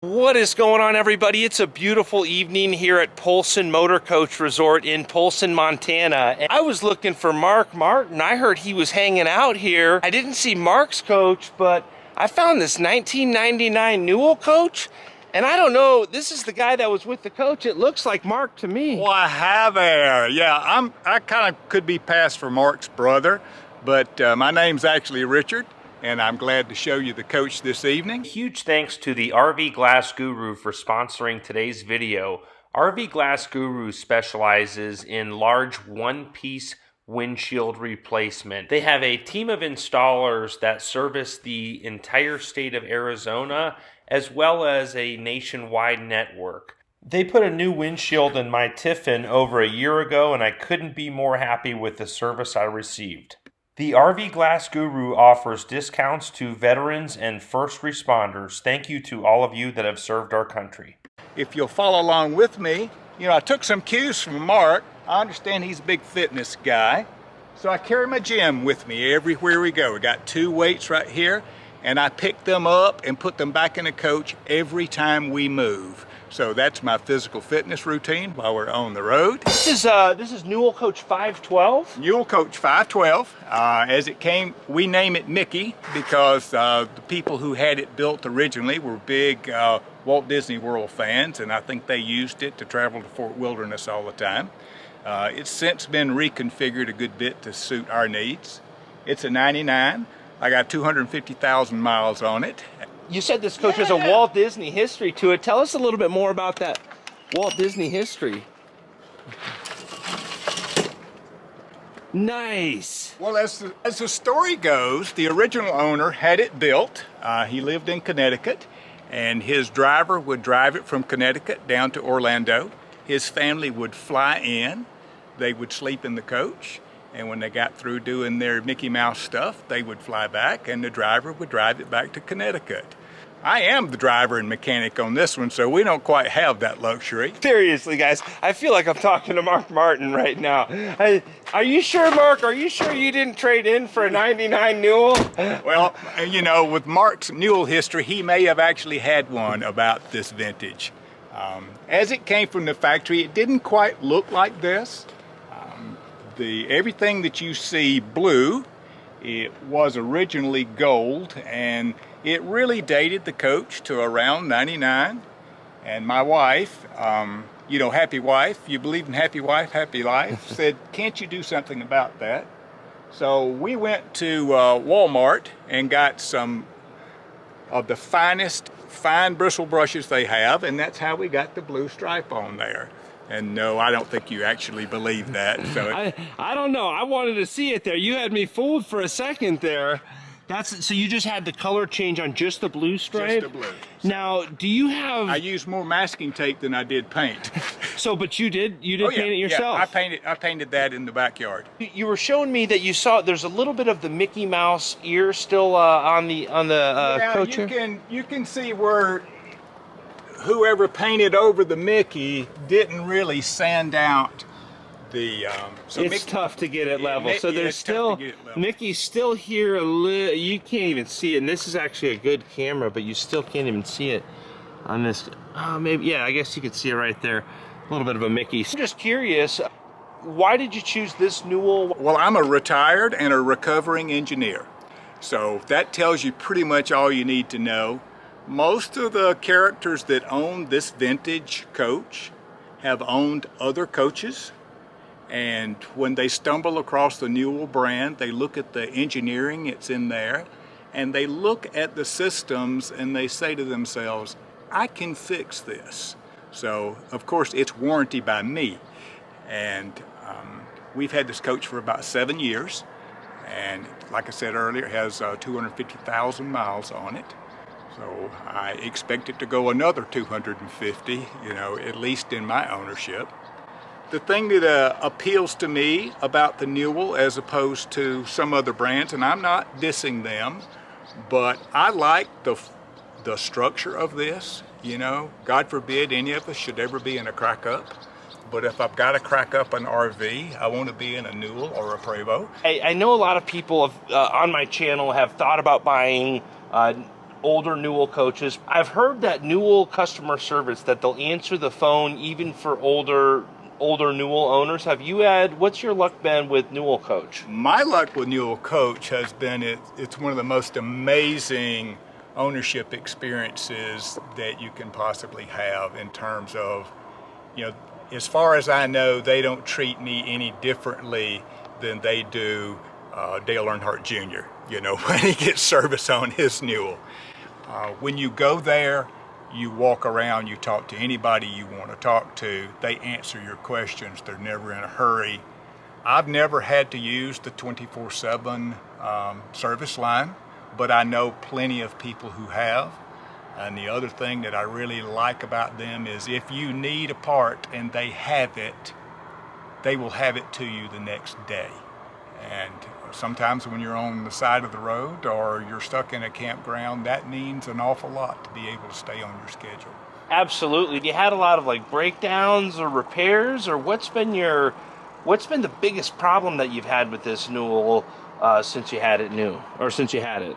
What is going on, everybody? It's a beautiful evening here at Polson Motor Coach Resort in Polson, Montana. And I was looking for Mark Martin. I heard he was hanging out here. I didn't see Mark's coach, but I found this 1999 Newell Coach. And I don't know, this is the guy that was with the coach. It looks like Mark to me. Well, hi there. Yeah, I kind of could be passed for Mark's brother, but my name's actually Richard, and I'm glad to show you the coach this evening. Huge thanks to the RV Glass Guru for sponsoring today's video. RV Glass Guru specializes in large one-piece windshield replacement. They have a team of installers that service the entire state of Arizona as well as a nationwide network. They put a new windshield in my Tiffin over a year ago, and I couldn't be more happy with the service I received. The RV Glass Guru offers discounts to veterans and first responders. Thank you to all of you that have served our country. If you'll follow along with me, I took some cues from Mark. I understand he's a big fitness guy, so I carry my gym with me everywhere we go. We got 2 weights right here, and I pick them up and put them back in the coach every time we move. So that's my physical fitness routine while we're on the road. This is Newell Coach 512. Newell Coach 512. As it came, we name it Mickey because the people who had it built originally were big Walt Disney World fans, and I think they used it to travel to Fort Wilderness all the time. It's since been reconfigured a good bit to suit our needs. It's a 99. I got 250,000 miles on it. You said this coach has a Walt Disney history to it. Tell us a little bit more about that Walt Disney history. Nice. Well, as the story goes, the original owner had it built. He lived in Connecticut, and his driver would drive it from Connecticut down to Orlando. His family would fly in. They would sleep in the coach. And when they got through doing their Mickey Mouse stuff, they would fly back, and the driver would drive it back to Connecticut. I am the driver and mechanic on this one, so we don't quite have that luxury. Seriously, guys, I feel like I'm talking to Mark Martin right now. Are you sure, Mark? Are you sure you didn't trade in for a 99 Newell? Well, with Mark's Newell history, he may have actually had one about this vintage. As it came from the factory, it didn't quite look like this. Everything that you see blue, it was originally gold, and it really dated the coach to around 99. And my wife, happy wife, you believe in happy wife, happy life, said, can't you do something about that? So we went to Walmart and got some of the finest fine bristle brushes they have, and that's how we got the blue stripe on there. And no, I don't think you actually believe that. So I don't know. I wanted to see it there. You had me fooled for a second there. So you just had the color change on just the blue stripe? Just the blue. Now, do you have... I used more masking tape than I did paint. But you did paint it yourself? Yeah, I painted that in the backyard. You were showing me that you saw there's a little bit of the Mickey Mouse ear still on the coach here? You can see where whoever painted over the Mickey didn't really sand out the it's tough to get it level. So there's still Mickey's still here a little. You can't even see it, and this is actually a good camera, but you still can't even see it on this. Maybe, I guess you could see it right there. A little bit of a Mickey. I'm just curious, why did you choose this Newell? Well, I'm a retired and a recovering engineer, so that tells you pretty much all you need to know. Most of the characters that own this vintage coach have owned other coaches, and when they stumble across the Newell brand, they look at the engineering that's in there, and they look at the systems and they say to themselves, I can fix this. So, of course, it's warranty by me, and we've had this coach for about 7 years, and like I said earlier, it has 250,000 miles on it. So I expect it to go another 250, at least in my ownership. The thing that appeals to me about the Newell as opposed to some other brands, and I'm not dissing them, but I like the structure of this. God forbid any of us should ever be in a crack up. But if I've got to crack up an RV, I want to be in a Newell or a Prevost. I know a lot of people on my channel have thought about buying older Newell coaches. I've heard that Newell customer service, that they'll answer the phone even for older Newell owners. What's your luck been with Newell Coach? My luck with Newell Coach has been it's one of the most amazing ownership experiences that you can possibly have in terms of, as far as I know, they don't treat me any differently than they do Dale Earnhardt Jr., when he gets service on his Newell. When you go there, you walk around, you talk to anybody you want to talk to. They answer your questions. They're never in a hurry. I've never had to use the 24/7 service line, but I know plenty of people who have. And the other thing that I really like about them is if you need a part and they have it, they will have it to you the next day. And sometimes when you're on the side of the road or you're stuck in a campground, that means an awful lot to be able to stay on your schedule. Absolutely. You had a lot of breakdowns or repairs, or what's been the biggest problem that you've had with this Newell since you had it new, or since you had it?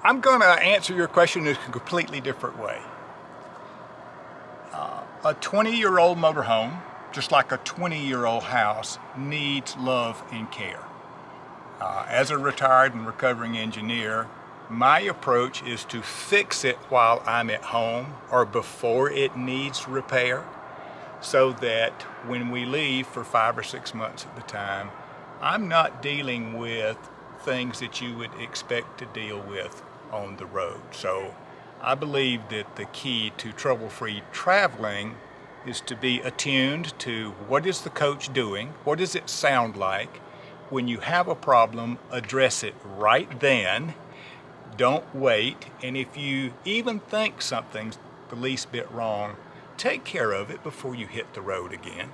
I'm going to answer your question in a completely different way. A 20-year-old motorhome, just like a 20-year-old house, needs love and care. As a retired and recovering engineer, my approach is to fix it while I'm at home or before it needs repair, so that when we leave for 5 or 6 months at the time, I'm not dealing with things that you would expect to deal with on the road. So I believe that the key to trouble-free traveling is to be attuned to what is the coach doing, what does it sound like. When you have a problem, address it right then. Don't wait. And if you even think something's the least bit wrong, take care of it before you hit the road again.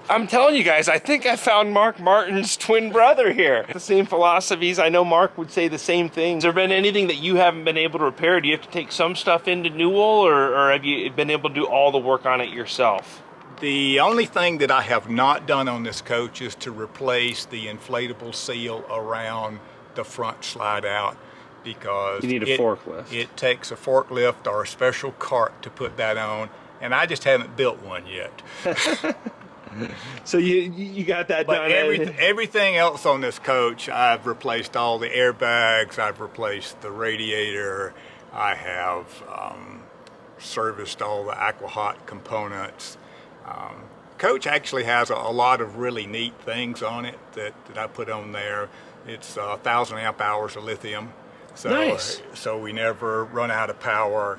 I'm telling you guys, I think I found Mark Martin's twin brother here. The same philosophies. I know Mark would say the same thing. Has there been anything that you haven't been able to repair? Do you have to take some stuff into Newell, or have you been able to do all the work on it yourself? The only thing that I have not done on this coach is to replace the inflatable seal around the front slide out, because you need a forklift. It takes a forklift or a special cart to put that on, and I just haven't built one yet. So you got that but done. Everything else on this coach, I've replaced all the airbags, I've replaced the radiator, I have serviced all the AquaHot components. Coach actually has a lot of really neat things on it that I put on there. It's 1,000 amp hours of lithium, so, nice. So we never run out of power.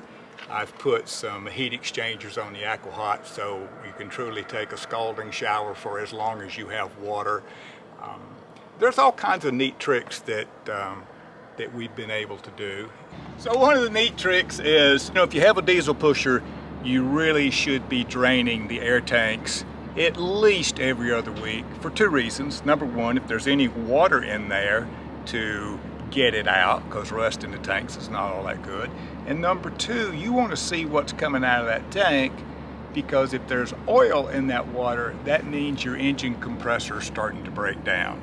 I've put some heat exchangers on the AquaHot so you can truly take a scalding shower for as long as you have water. There's all kinds of neat tricks that we've been able to do. So one of the neat tricks is, if you have a diesel pusher, you really should be draining the air tanks at least every other week for 2 reasons. Number one, if there's any water in there, to get it out, because rust in the tanks is not all that good. And number two, you want to see what's coming out of that tank, because if there's oil in that water, that means your engine compressor is starting to break down.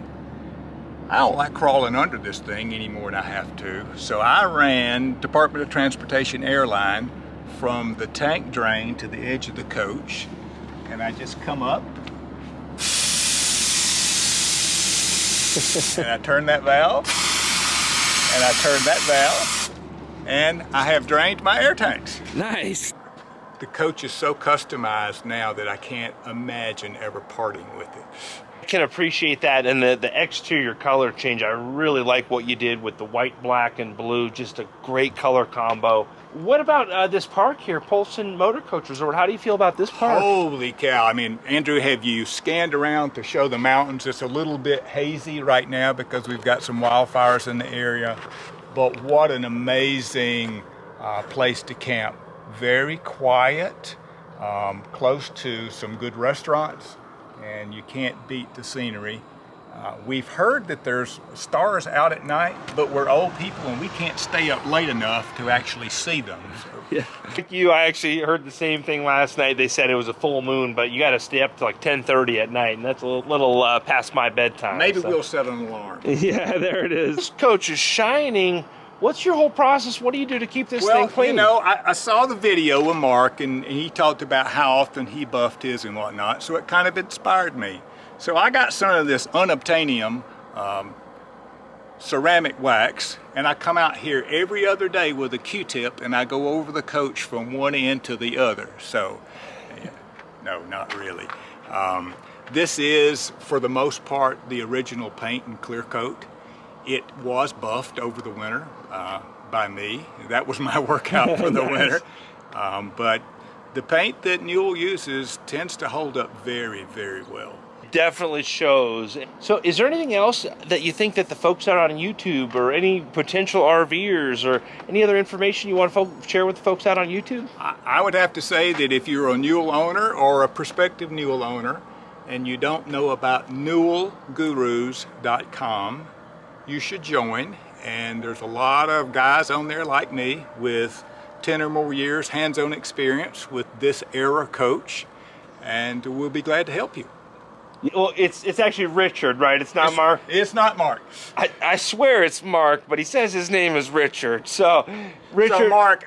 I don't like crawling under this thing any more than I have to, so I ran Department of Transportation airline from the tank drain to the edge of the coach, and I just come up and I turn that valve, and I turn that valve, and I have drained my air tanks. Nice. The coach is so customized now that I can't imagine ever parting with it. I can appreciate that, and the exterior color change. I really like what you did with the white, black, and blue. Just a great color combo. What about this park here, Polson Motor Coach Resort? How do you feel about this park? Holy cow. I mean, Andrew, have you scanned around to show the mountains? It's a little bit hazy right now because we've got some wildfires in the area, but what an amazing place to camp. Very quiet, close to some good restaurants, and you can't beat the scenery. We've heard that there's stars out at night, but we're old people and we can't stay up late enough to actually see them. So. Yeah. Like you, I actually heard the same thing last night. They said it was a full moon, but you got to stay up to like 10:30 at night, and that's a little past my bedtime. Maybe we'll set an alarm. Yeah, there it is. This coach is shining What's your whole process? What do you do to keep this thing clean? You know, I saw the video with Mark, and he talked about how often he buffed his and whatnot, so it kind of inspired me. So I got some of this unobtainium ceramic wax, and I come out here every other day with a Q-tip, and I go over the coach from one end to the other. So, no, not really. This is, for the most part, the original paint and clear coat. It was buffed over the winter by me. That was my workout for the winter. But the paint that Newell uses tends to hold up very, very well. Definitely shows. So is there anything else that you think that the folks out on YouTube, or any potential RVers, or any other information you want to share with the folks out on YouTube? I would have to say that if you're a Newell owner or a prospective Newell owner and you don't know about newellgurus.com, you should join. And there's a lot of guys on there like me with 10 or more years hands-on experience with this era coach, and we'll be glad to help you. Well, it's actually Richard, right? It's not Mark? It's not Mark. I swear it's Mark, but he says his name is Richard. So, Richard. So Mark,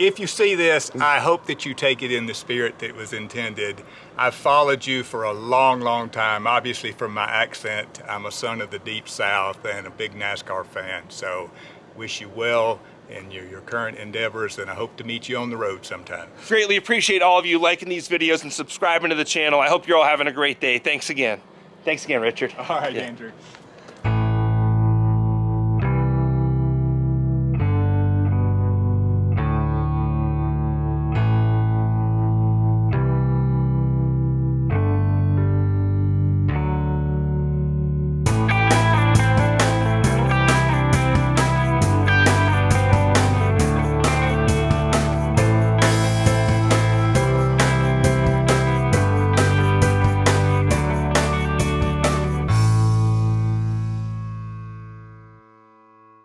if you see this, I hope that you take it in the spirit that was intended. I've followed you for a long, long time. Obviously, from my accent, I'm a son of the Deep South and a big NASCAR fan. So, wish you well in your current endeavors, and I hope to meet you on the road sometime. Greatly appreciate all of you liking these videos and subscribing to the channel. I hope you're all having a great day. Thanks again. Thanks again, Richard. All right, Andrew.